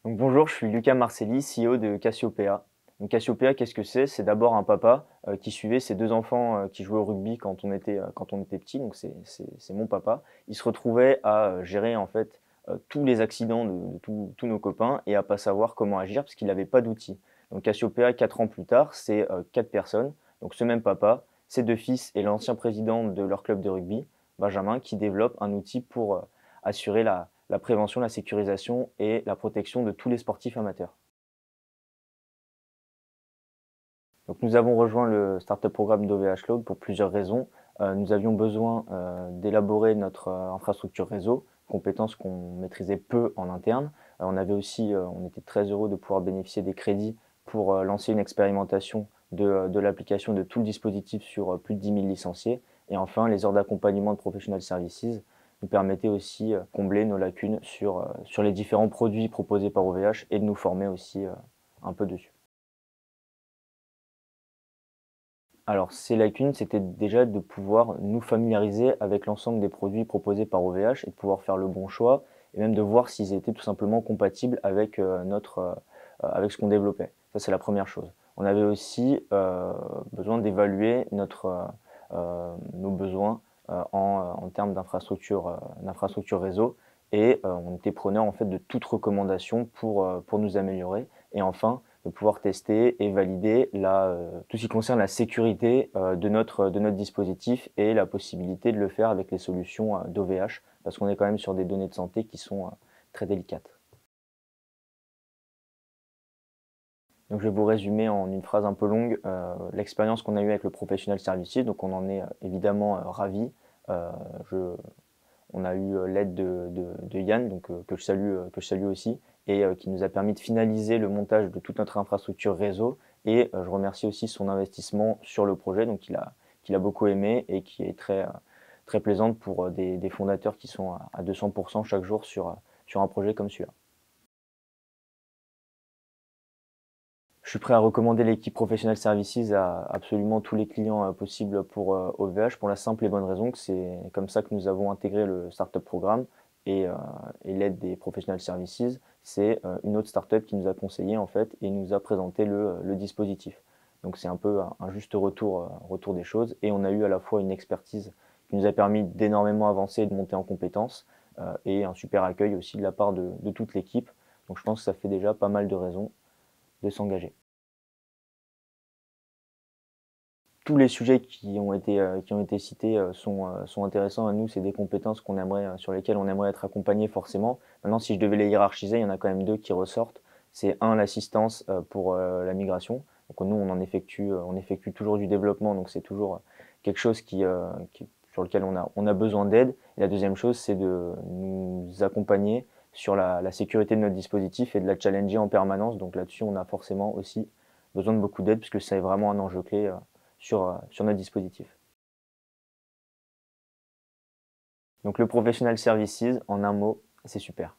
Donc bonjour, je suis Lucas Marcelli, CEO de Cassiopeia. Donc Cassiopeia, qu'est-ce que c'est? C'est d'abord un papa qui suivait ses deux enfants qui jouaient au rugby quand on était petit, donc c'est mon papa. Il se retrouvait à gérer en fait tous les accidents tous nos copains et à pas savoir comment agir parce qu'il n'avait pas d'outils. Donc Cassiopeia, 4 ans plus tard, c'est 4 personnes, donc ce même papa, ses deux fils et l'ancien président de leur club de rugby, Benjamin, qui développe un outil pour assurer la prévention, la sécurisation et la protection de tous les sportifs amateurs. Donc nous avons rejoint le Startup Programme d'OVH Log pour plusieurs raisons. Nous avions besoin d'élaborer notre infrastructure réseau, compétence qu'on maîtrisait peu en interne. On était très heureux de pouvoir bénéficier des crédits pour lancer une expérimentation de l'application de tout le dispositif sur plus de 10 000 licenciés. Et enfin, les heures d'accompagnement de Professional Services nous permettaient aussi de combler nos lacunes sur les différents produits proposés par OVH et de nous former aussi un peu dessus. Alors, ces lacunes, c'était déjà de pouvoir nous familiariser avec l'ensemble des produits proposés par OVH et de pouvoir faire le bon choix et même de voir s'ils étaient tout simplement compatibles avec, avec ce qu'on développait. Ça, c'est la première chose. On avait aussi besoin d'évaluer nos besoins en termes d'infrastructure réseau et on était preneur en fait de toute recommandation pour nous améliorer. Et enfin, de pouvoir tester et valider tout ce qui concerne la sécurité de notre dispositif et la possibilité de le faire avec les solutions d'OVH, parce qu'on est quand même sur des données de santé qui sont très délicates. Donc je vais vous résumer en une phrase un peu longue l'expérience qu'on a eue avec le Professional Services. Donc on en est évidemment ravis. Euh, je, on a eu l'aide de Yann, donc, que je salue aussi, et qui nous a permis de finaliser le montage de toute notre infrastructure réseau. Et je remercie aussi son investissement sur le projet, donc qu'il a beaucoup aimé et qui est très plaisante pour des fondateurs qui sont à 200% chaque jour sur un projet comme celui-là. Je suis prêt à recommander l'équipe Professional Services à absolument tous les clients possibles pour OVH pour la simple et bonne raison que c'est comme ça que nous avons intégré le Startup Programme et l'aide des Professional Services. C'est une autre startup qui nous a conseillé en fait et nous a présenté le dispositif. Donc c'est un peu un juste retour des choses et on a eu à la fois une expertise qui nous a permis d'énormément avancer et de monter en compétences et un super accueil aussi de la part de toute l'équipe. Donc je pense que ça fait déjà pas mal de raisons de s'engager. Tous les sujets qui ont été cités sont intéressants à nous. C'est des compétences sur lesquelles on aimerait être accompagné forcément. Maintenant, si je devais les hiérarchiser, il y en a quand même deux qui ressortent. C'est un, l'assistance pour la migration. Donc nous, on effectue toujours du développement, donc c'est toujours quelque chose sur lequel on a besoin d'aide. Et la deuxième chose, c'est de nous accompagner sur la sécurité de notre dispositif et de la challenger en permanence. Donc là-dessus, on a forcément aussi besoin de beaucoup d'aide puisque c'est vraiment un enjeu clé sur notre dispositif. Donc le Professional Services, en un mot, c'est super.